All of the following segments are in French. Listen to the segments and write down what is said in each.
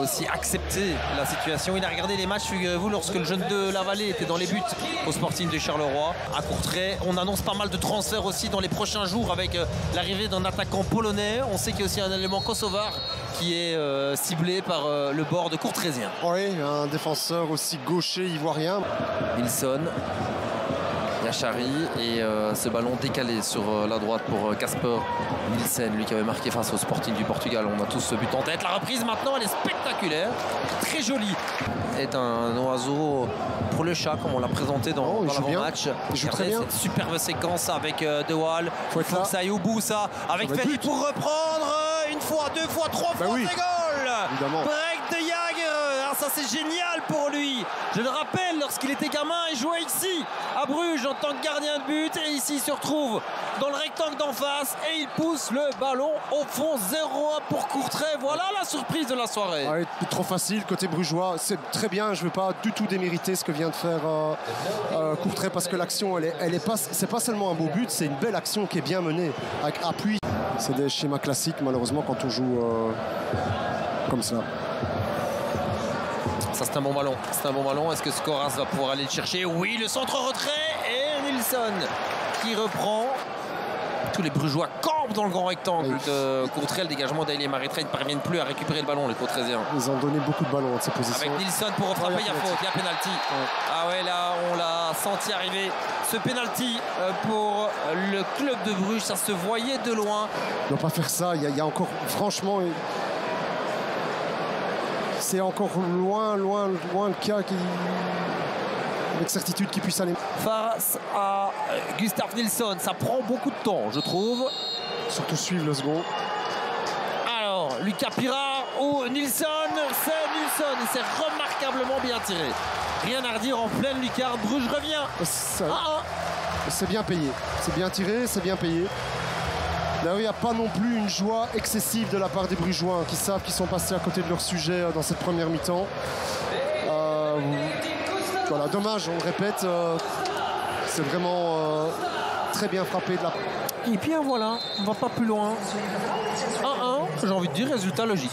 aussi accepter la situation. Il a regardé les matchs, figurez-vous, lorsque le jeune de la Vallée était dans les buts au Sporting de Charleroi. À Courtrai, on annonce pas mal de transferts aussi dans les prochains jours avec l'arrivée d'un attaquant polonais. On sait qu'il y a aussi un élément kosovar qui est ciblé par le bord de Courtraisien. Oui, un défenseur aussi gaucher ivoirien. Nilsson, Yachari et ce ballon décalé sur la droite pour Casper Nielsen, lui qui avait marqué face au Sporting du Portugal. On a tous ce but en tête. La reprise maintenant, elle est spectaculaire, très jolie. C'est un oiseau pour le chat, comme on l'a présenté dans l'avant-match. Il joue très bien. Cette superbe séquence avec De Waal. Il faut que ça aille au bout, ça. Avec Ferry pour reprendre une fois, deux fois, trois fois, c'est goal. Évidemment. Break de Jager. Ah, ça c'est génial pour lui. Je le rappelle, lorsqu'il était gamin, il jouait ici à Bruges en tant que gardien de but, et ici il se retrouve dans le rectangle d'en face et il pousse le ballon au fond. 0-1 pour Courtrai. Voilà la surprise de la soirée. Ouais, trop facile côté brugeois. C'est très bien. Je ne veux pas du tout démériter ce que vient de faire Courtrai, parce que l'action, c'est pas seulement un beau but, c'est une belle action qui est bien menée avec appui. C'est des schémas classiques malheureusement quand on joue comme ça. Ça c'est un bon ballon. C'est un bon ballon. Est-ce que Skoras va pouvoir aller le chercher? Oui, le centre-retrait et Nilsson qui reprend. Tous les Brugeois campent dans le grand rectangle de Courtrai. Le dégagement d'Ailey Marétrait ne parviennent plus à récupérer le ballon, les Courtraisiens. Ils ont donné beaucoup de ballons dans ces positions. Avec Nilsson pour refrapper, il y a faute, il y a pénalty. Ah ouais, là on l'a senti arriver. Ce pénalty pour le club de Bruges, ça se voyait de loin. Il ne doit pas faire ça. Il y a encore, franchement, c'est encore loin le cas qui, avec certitude, qui puisse aller. Face à Gustav Nilsson, ça prend beaucoup de temps, je trouve. Surtout suivre le second. Alors, Lucas Pirard ou Nilsson, c'est Nilsson et c'est remarquablement bien tiré. Rien à redire en pleine lucarne. Bruges revient. C'est bien payé. C'est bien tiré, c'est bien payé. Là, il n'y a pas non plus une joie excessive de la part des Brugeois qui savent qu'ils sont passés à côté de leur sujet dans cette première mi-temps. Voilà, dommage, on le répète. C'est vraiment très bien frappé de la... Et puis voilà, on va pas plus loin. 1-1, j'ai envie de dire résultat logique.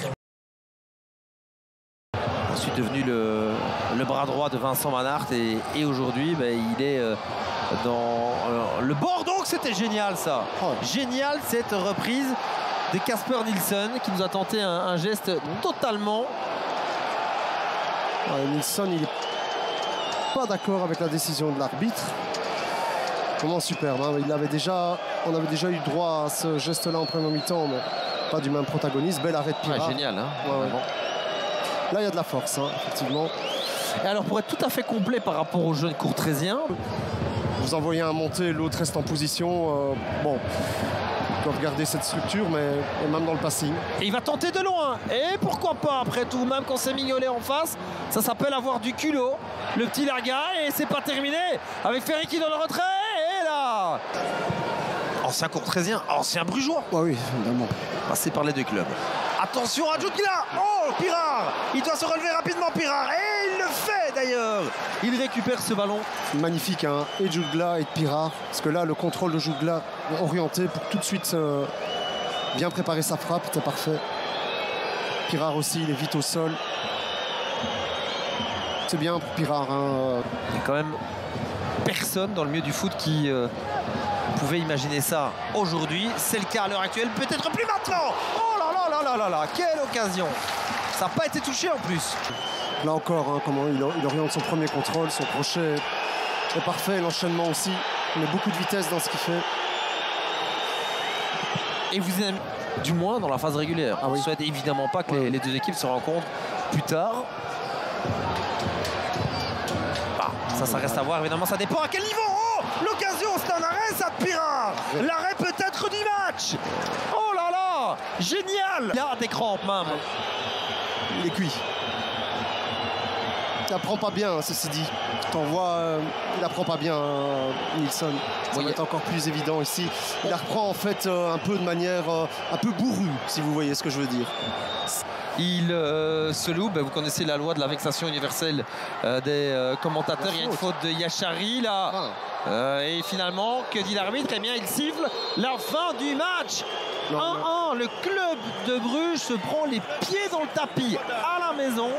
Je suis devenu le bras droit de Vincent Van Aert et aujourd'hui il est dans le bord. Donc c'était génial ça. Génial cette reprise de Casper Nilsson qui nous a tenté un geste totalement... Nilsson, il est pas d'accord avec la décision de l'arbitre. Vraiment superbe, hein. On avait déjà eu droit à ce geste-là en première mi-temps, mais pas du même protagoniste. Bel arrêt de Pirard. Génial, hein. Là, il y a de la force, hein, effectivement. Et alors, pour être tout à fait complet par rapport aux jeunes Courtraisiens, vous envoyez un monté, l'autre reste en position. Bon, on peut regarder cette structure, mais même dans le passing. Et il va tenter de loin. Et pourquoi pas, après tout, même quand c'est Mignolet en face, ça s'appelle avoir du culot. Le petit Larga, et c'est pas terminé. Avec Ferry qui dans le retrait, et là... Ancien Courtraisien, ancien Brugeois. Oui, évidemment. Passé par les deux clubs. Attention à Djoudgla. Oh, Pirard. Il doit se relever rapidement, Pirard. Et il le fait d'ailleurs. Il récupère ce ballon. Magnifique, hein. Et Djoudgla et Pirard. Parce que là, le contrôle de Djoudgla orienté pour tout de suite bien préparer sa frappe. C'était parfait. Pirard aussi, il est vite au sol. C'est bien pour Pirard. Hein. Il y a quand même personne dans le milieu du foot qui... pouvait imaginer ça aujourd'hui. C'est le cas à l'heure actuelle, peut-être plus maintenant. Oh là là là là là là, quelle occasion. Ça n'a pas été touché en plus. Là encore, hein, comment il oriente son premier contrôle, son crochet est parfait, l'enchaînement aussi. Il met beaucoup de vitesse dans ce qu'il fait. Et vous aimez, du moins dans la phase régulière. On ne souhaite évidemment pas que les deux équipes se rencontrent plus tard. Ça reste à voir, évidemment, ça dépend à quel niveau. Oh, l'occasion, c'est un arrêt, ça, de Pirard. L'arrêt peut-être du match. Oh là là, génial. Il y a des crampes même. Il est cuit. Il apprend pas bien, ceci dit. T'en vois, il apprend pas bien, Nilsson. Ça va être encore plus évident ici. Il la reprend en fait un peu de manière un peu bourrue, si vous voyez ce que je veux dire. Il se loupe, vous connaissez la loi de la vexation universelle des commentateurs. Il y a une faute de Yachari là. Et finalement, que dit l'arbitre? Eh bien, il siffle la fin du match. 1-1, le club de Bruges se prend les pieds dans le tapis à la maison.